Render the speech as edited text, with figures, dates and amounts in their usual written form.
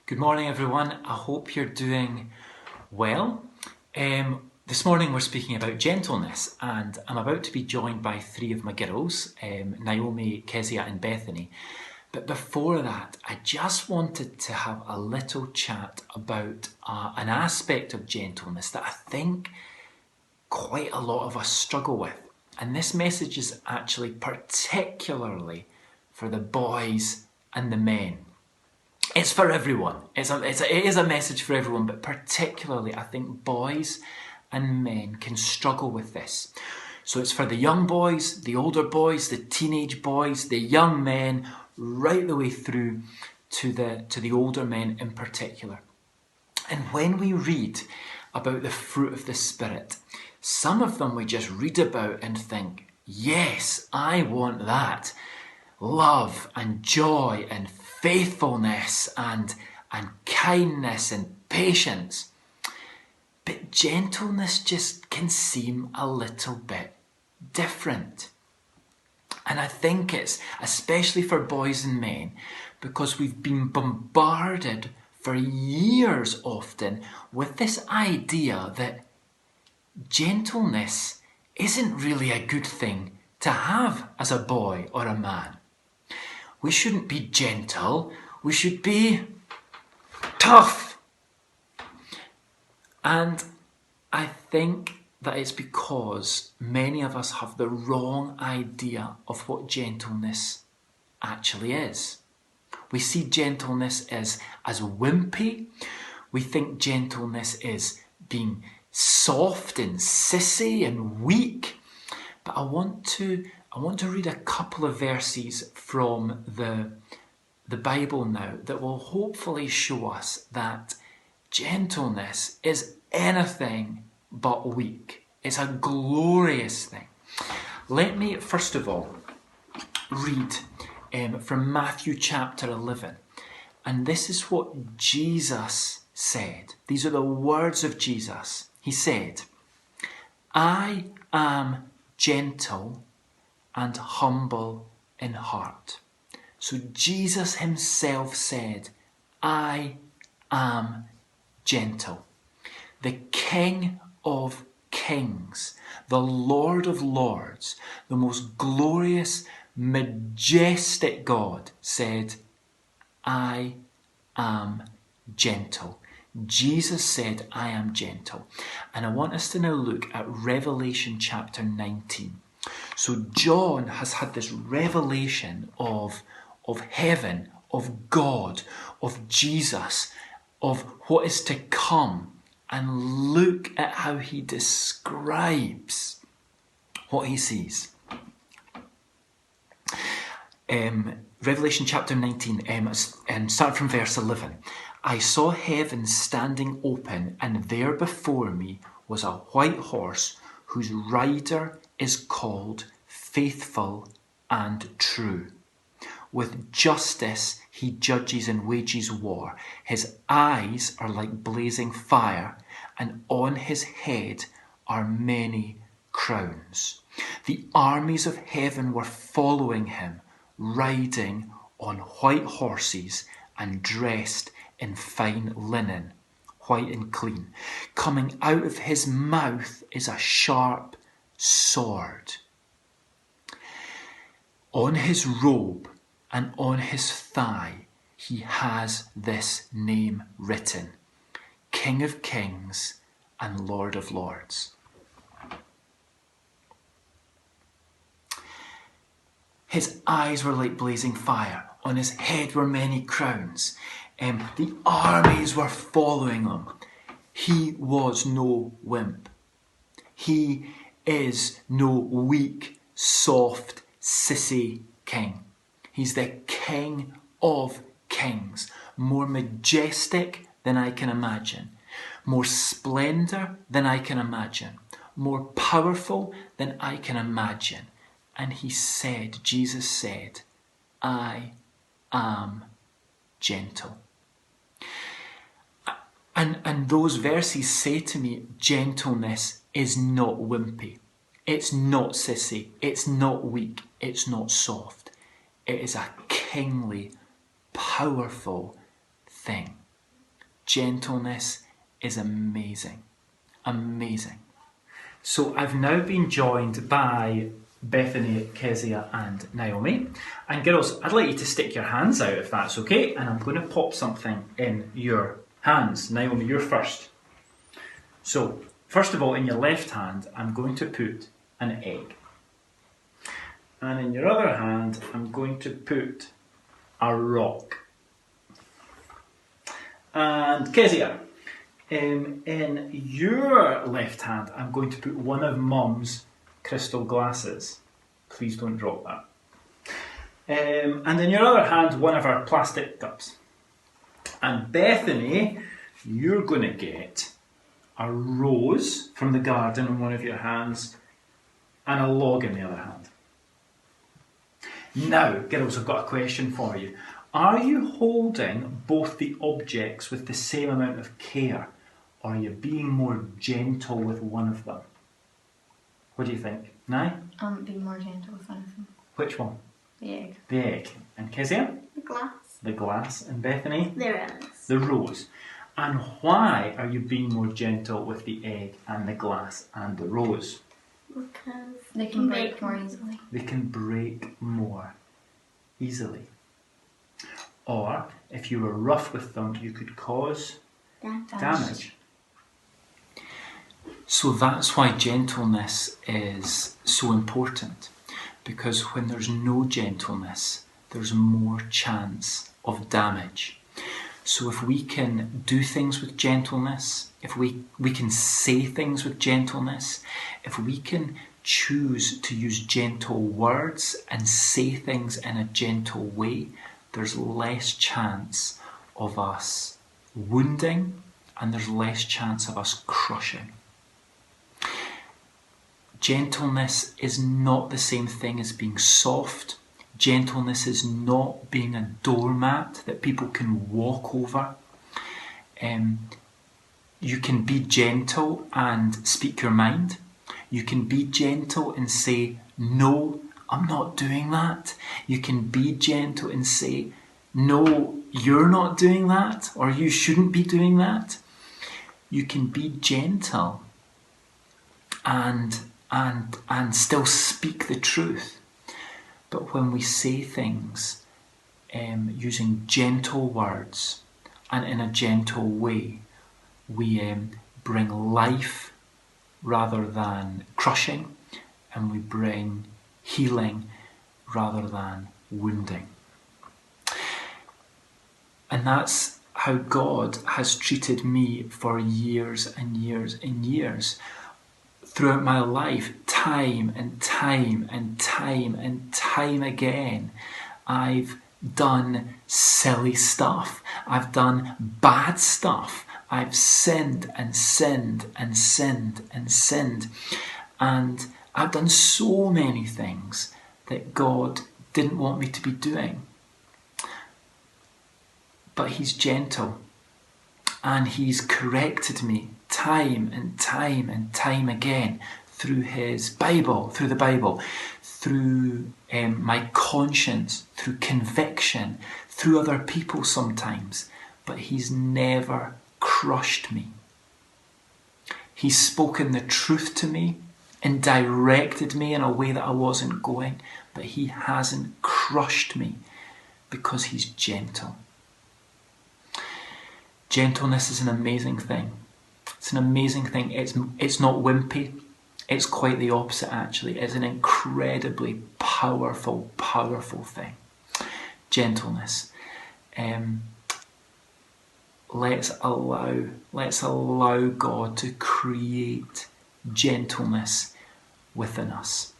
Good morning, everyone. I hope you're doing well. This morning we're speaking about gentleness, and I'm about to be joined by three of my girls, Naomi, Kezia and Bethany. But before that, I just wanted to have a little chat about an aspect of gentleness that I think quite a lot of us struggle with. And this message is actually particularly for the boys and the men. It's for everyone. It is a message for everyone, but particularly I think boys and men can struggle with this. So it's for the young boys, the older boys, the teenage boys, the young men, right the way through to the older men in particular. And when we read about the fruit of the Spirit, some of them we just read about and think, yes, I want that. Love and joy and faithfulness and kindness and patience. But gentleness just can seem a little bit different. And I think it's especially for boys and men because we've been bombarded for years often with this idea that gentleness isn't really a good thing to have as a boy or a man. We shouldn't be gentle, we should be tough. And I think that it's because many of us have the wrong idea of what gentleness actually is. We see gentleness as wimpy. We think gentleness is being soft and sissy and weak. But I want to read a couple of verses from the Bible now that will hopefully show us that gentleness is anything but weak. It's a glorious thing. Let me first of all read from Matthew chapter 11. And this is what Jesus said. These are the words of Jesus. He said, I am gentle and humble in heart. So Jesus himself said, I am gentle. The King of Kings, the Lord of Lords, the most glorious, majestic God said, I am gentle. Jesus said, I am gentle. And I want us to now look at Revelation chapter 19. So John has had this revelation of heaven, of God, of Jesus, of what is to come. And look at how he describes what he sees. Revelation chapter 19, and start from verse 11. I saw heaven standing open, and there before me was a white horse whose rider is called Faithful and True. With justice he judges and wages war. His eyes are like blazing fire, and on his head are many crowns. The armies of heaven were following him, riding on white horses and dressed in fine linen, white and clean. Coming out of his mouth is a sharp sword. On his robe and on his thigh he has this name written, King of Kings and Lord of Lords. His eyes were like blazing fire. On his head were many crowns. The armies were following him. He was no wimp. He is no weak, soft, sissy king. He's the King of Kings, more majestic than I can imagine, more splendor than I can imagine, more powerful than I can imagine. And he said, Jesus said, I am gentle. And those verses say to me, gentleness is not wimpy. It's not sissy. It's not weak. It's not soft. It is a kingly, powerful thing. gentleness is amazing. Amazing. So I've now been joined by Bethany, Kezia and Naomi. And girls, I'd like you to stick your hands out if that's okay. And I'm going to pop something in your hands. Naomi, you're first. So, first of all, in your left hand, I'm going to put an egg. And in your other hand, I'm going to put a rock. And Kezia, in your left hand, I'm going to put one of Mum's crystal glasses. Please don't drop that. And in your other hand, one of our plastic cups. And Bethany, you're going to get a rose from the garden in one of your hands and a log in the other hand. Now, girls, I've got a question for you. Are you holding both the objects with the same amount of care, or are you being more gentle with one of them? What do you think? Nye? Being more gentle with one of them. Which one? The egg. The egg. And Kezia? The glass. The glass. And Bethany? The rose. The rose. And why are you being more gentle with the egg and the glass and the rose? Because they can break more easily. They can break more easily. Or, if you were rough with them, you could cause damage. So that's why gentleness is so important. Because when there's no gentleness, there's more chance of damage. So if we can do things with gentleness, if we can say things with gentleness, if we can choose to use gentle words and say things in a gentle way, there's less chance of us wounding and there's less chance of us crushing. Gentleness is not the same thing as being soft. Gentleness is not being a doormat that people can walk over. You can be gentle and speak your mind. You can be gentle and say, no, I'm not doing that. You can be gentle and say, no, you're not doing that, or you shouldn't be doing that. You can be gentle and still speak the truth. But when we say things using gentle words and in a gentle way, we bring life rather than crushing, and we bring healing rather than wounding. And that's how God has treated me for years and years and years. Throughout my life, time and time and time and time again, I've done silly stuff. I've done bad stuff. I've sinned and sinned and sinned and sinned. And I've done so many things that God didn't want me to be doing. But He's gentle. And He's corrected me time and time and time again through His Bible, through the Bible, through my conscience, through conviction, through other people sometimes. But He's never crushed me. He's spoken the truth to me and directed me in a way that I wasn't going, but He hasn't crushed me because He's gentle. Gentleness is an amazing thing. It's an amazing thing. It's not wimpy. It's quite the opposite, actually. It's an incredibly powerful, powerful thing. Gentleness. Let's allow God to create gentleness within us.